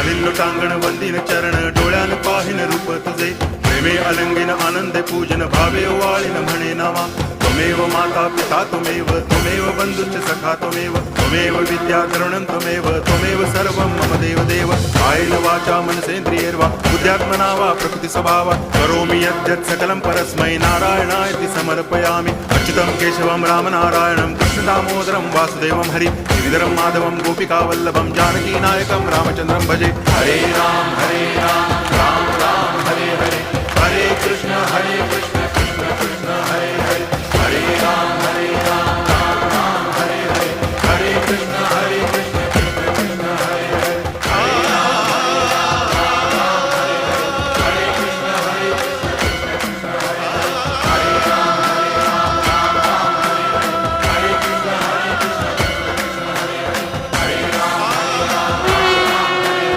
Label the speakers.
Speaker 1: चालिल्लो टांगण वंदिन चरण डोळ्यान पाहिन रूप तुझे प्रेमे अलंगिन आनंदे पूजन भावे वाळीन म्हणे नावा त्वमेव माता पिता त्वमेव बंधुश्च सखा त्वमेव विद्या द्रविणं त्वमेव सर्वं मम देव कायेन वाचा मनसेन्द्रियैर्वा बुद्ध्यात्मना वा प्रकृति स्वभावात् करोमि यद्यत् सकलं परस्मै नारायणायति समर्पयामि अच्युतं केशवं रामनारायणं कृष्णदामोदरं वासुदेवं हरि गिरिधरं माधवं गोपिकावल्लभं जानकीनायकं रामचन्द्रं भजे हरे राम राम राम हरे हरे हरे कृष्ण